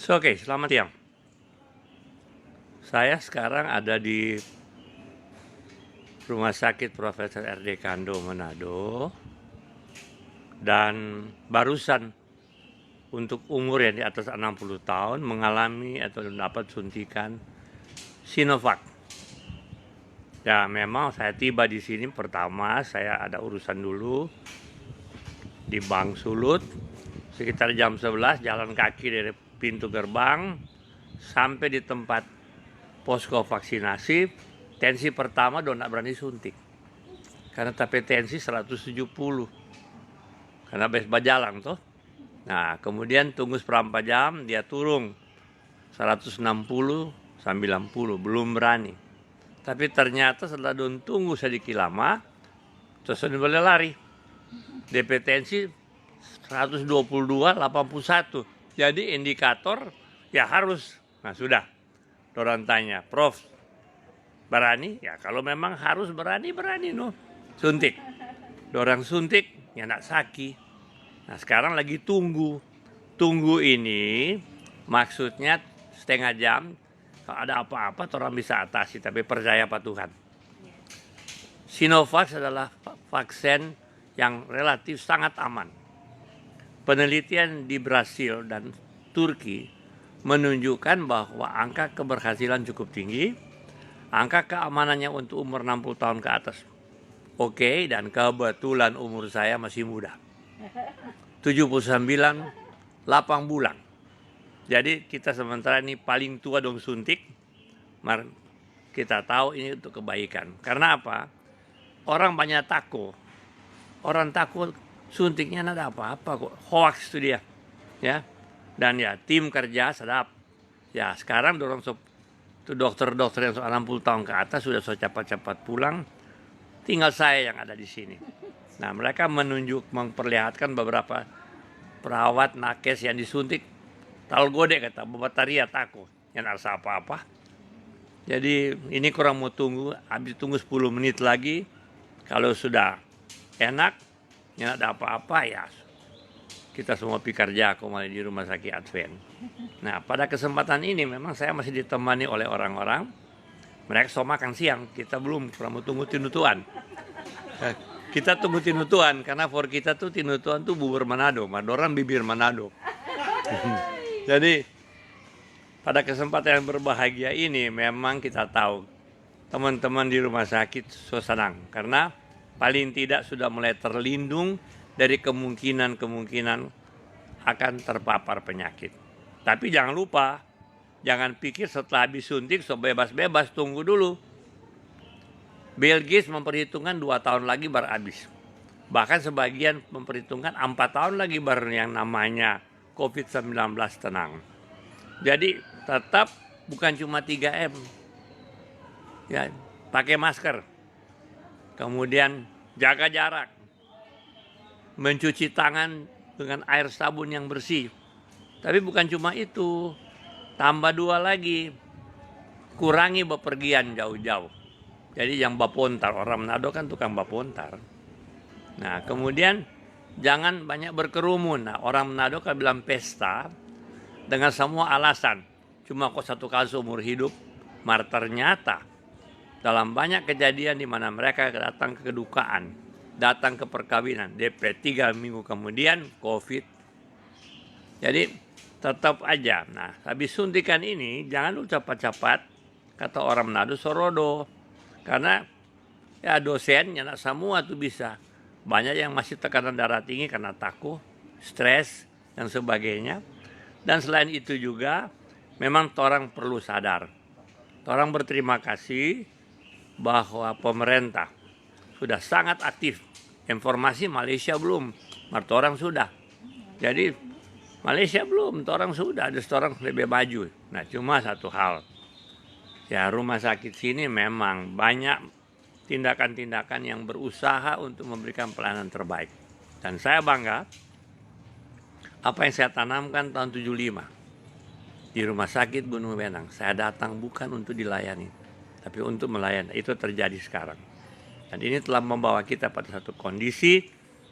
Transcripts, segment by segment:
Oke, selamat siang. Saya sekarang ada di Rumah Sakit Profesor R.D. Kando, Manado. Dan barusan untuk umur yang di atas 60 tahun mengalami atau mendapat suntikan Sinovac. Ya, memang saya tiba di sini pertama saya ada urusan dulu di Bank Sulut sekitar jam 11, jalan kaki dari pintu gerbang sampai di tempat posko vaksinasi. Tensi pertama udah nggak berani suntik karena tapi tensi 170 karena habis berjalan tuh. Nah, kemudian tunggu seperempat jam dia turun 160 90, belum berani. Tapi ternyata setelah tunggu sedikit lama terus boleh lari. DP tensi 122 81. Jadi indikator ya harus. Nah, sudah. Orang tanya, "Prof, berani?" Ya kalau memang harus berani no. Suntik. Orang suntik ya nak sakit. Nah, sekarang lagi tunggu. Tunggu ini maksudnya setengah jam. Kalau ada apa-apa orang bisa atasi, tapi percaya pada Tuhan. Sinovac adalah vaksin yang relatif sangat aman. Penelitian di Brasil dan Turki menunjukkan bahwa angka keberhasilan cukup tinggi, angka keamanannya untuk umur 60 tahun ke atas. Oke, dan kebetulan umur saya masih muda. 79, 8 bulan. Jadi kita sementara ini paling tua dong suntik. Kita tahu ini untuk kebaikan. Karena apa? Orang banyak takut. Orang takut suntiknya nggak ada apa-apa kok. Hoax itu dia. Ya. Dan ya tim kerja sedap. Ya sekarang dorong tuh dokter-dokter yang 60 tahun ke atas sudah cepat-cepat pulang. Tinggal saya yang ada di sini. Nah, mereka memperlihatkan beberapa perawat nakes yang disuntik. Tal gode kata bataria takut, yang rasa apa-apa. Jadi ini kurang mau tunggu, habis tunggu 10 menit lagi. Kalau sudah enak, yang ada apa-apa ya kita semua kerja kembali di Rumah Sakit Advent. Nah, pada kesempatan ini memang saya masih ditemani oleh orang-orang. Mereka so makan siang, kita belum, kurang mau tunggu tinutuan. Kita tunggu tinutuan karena for kita tuh tinutuan tuh bubur Manado, Madoran bibir Manado. Jadi pada kesempatan yang berbahagia ini memang kita tahu teman-teman di rumah sakit so senang karena paling tidak sudah mulai terlindung dari kemungkinan akan terpapar penyakit. Tapi jangan lupa, jangan pikir setelah habis suntik so bebas-bebas, tunggu dulu. Bill Gates memperhitungkan 2 tahun lagi baru habis. Bahkan sebagian memperhitungkan 4 tahun lagi baru yang namanya COVID-19 tenang. Jadi tetap bukan cuma 3M. Ya, pakai masker. Kemudian jaga jarak. Mencuci tangan dengan air sabun yang bersih. Tapi bukan cuma itu. Tambah 2 lagi. Kurangi bepergian jauh-jauh. Jadi yang bapontar, orang Manado kan tukang bapontar. Nah, kemudian jangan banyak berkerumun. Nah, orang Manado kan bilang pesta dengan semua alasan. Cuma kok satu kali seumur hidup. Ternyata dalam banyak kejadian di mana mereka datang ke kedukaan, datang ke perkawinan, DP 3 minggu kemudian COVID. Jadi tetap aja. Nah, habis suntikan ini jangan lu cepat-cepat kata orang Manado sorodo. Karena ya dosennya nak semua tuh bisa. Banyak yang masih tekanan darah tinggi karena takut, stres, dan sebagainya. Dan selain itu juga, memang orang perlu sadar. Orang berterima kasih bahwa pemerintah sudah sangat aktif. Informasi Malaysia belum, orang sudah. Jadi Malaysia belum, orang sudah, ada orang lebih maju. Nah, cuma satu hal. Ya, rumah sakit sini memang banyak tindakan-tindakan yang berusaha untuk memberikan pelayanan terbaik. Dan saya bangga apa yang saya tanamkan tahun 75 di Rumah Sakit Gunung Benang. Saya datang bukan untuk dilayani, tapi untuk melayani. Itu terjadi sekarang. Dan ini telah membawa kita pada satu kondisi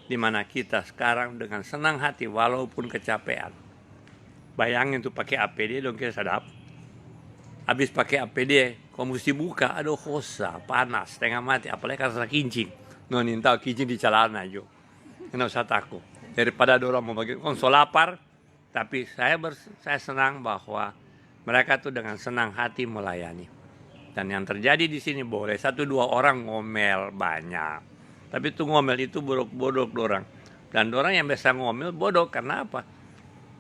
di mana kita sekarang dengan senang hati walaupun kecapean Bayangin tuh pakai APD dong kira sadap. Habis pakai APD, kau mesti buka, aduh hosa, panas, setengah mati, apalagi karena kincing. Nonin tahu kincing di celana jo. Kenapa usah takut. Daripada ada orang mau bagi konsol lapar, tapi saya senang bahwa mereka tuh dengan senang hati melayani. Dan yang terjadi di sini boleh 1-2 orang ngomel banyak. Tapi tuh ngomel itu bodoh dorang. Dan orang yang biasa ngomel bodoh karena apa?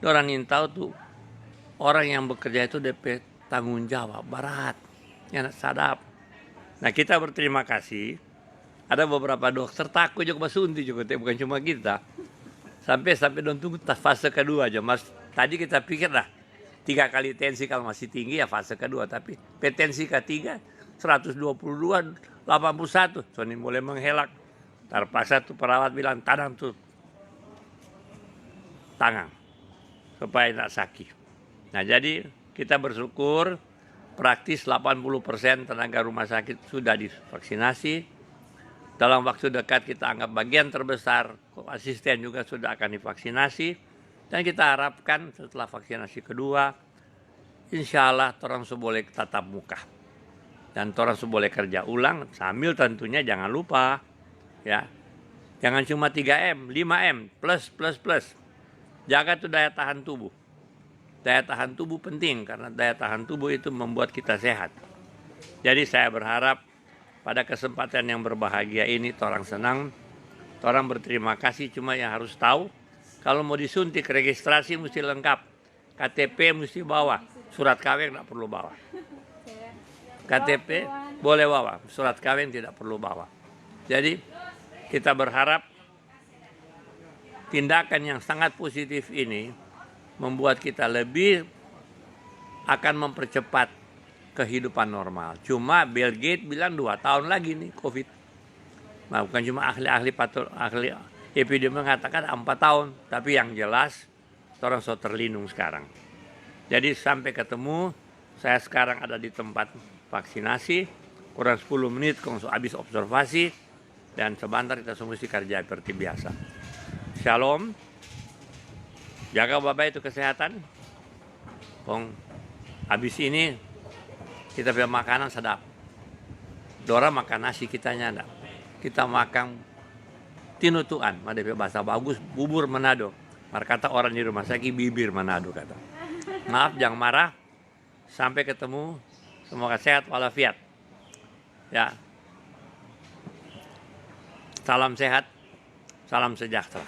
Dorang ingin tahu tuh orang yang bekerja itu DP tanggung jawab berat, ya sadap. Nah kita berterima kasih. Ada beberapa dokter takut juga suntik juga, bukan cuma kita. Sampai dong tunggu fase kedua aja. Mas tadi kita pikir lah 3 kali tensi kalau masih tinggi ya fase kedua, tapi tensi ketiga 122, 81, Sony mulai menghelak. Terpaksa tuh perawat bilang tadang tuh tangan supaya tidak sakit. Nah jadi kita bersyukur praktis 80% tenaga rumah sakit sudah divaksinasi. Dalam waktu dekat kita anggap bagian terbesar asisten juga sudah akan divaksinasi. Dan kita harapkan setelah vaksinasi kedua, insya Allah orang boleh tatap muka. Dan orang boleh kerja ulang sambil tentunya jangan lupa ya. Jangan cuma 3M, 5M, plus. Jaga tuh daya tahan tubuh. Daya tahan tubuh penting karena daya tahan tubuh itu membuat kita sehat. Jadi saya berharap pada kesempatan yang berbahagia ini orang senang, orang berterima kasih. Cuma yang harus tahu kalau mau disuntik registrasi mesti lengkap, KTP mesti bawa, surat kawin tidak perlu bawa. KTP boleh bawa, surat kawin tidak perlu bawa. Jadi kita berharap tindakan yang sangat positif ini membuat kita lebih akan mempercepat kehidupan normal. Cuma Bill Gates bilang 2 tahun lagi nih COVID. Nah, bukan cuma ahli epidemi mengatakan 4 tahun. Tapi yang jelas orang sudah terlindung sekarang. Jadi sampai ketemu, saya sekarang ada di tempat vaksinasi. Kurang 10 menit kalau habis observasi. Dan sebentar kita semua mesti kerja seperti biasa. Shalom. Jaga Bapak itu kesehatan. Habis ini kita punya makanan sedap. Dora makan nasi, kitanya enggak. Kita makan tinutuan, ada bahasa bagus, bubur Manado. Kata orang di rumah sakit bibir Manado kata. Maaf jangan marah. Sampai ketemu. Semoga sehat walafiat. Ya. Salam sehat. Salam sejahtera.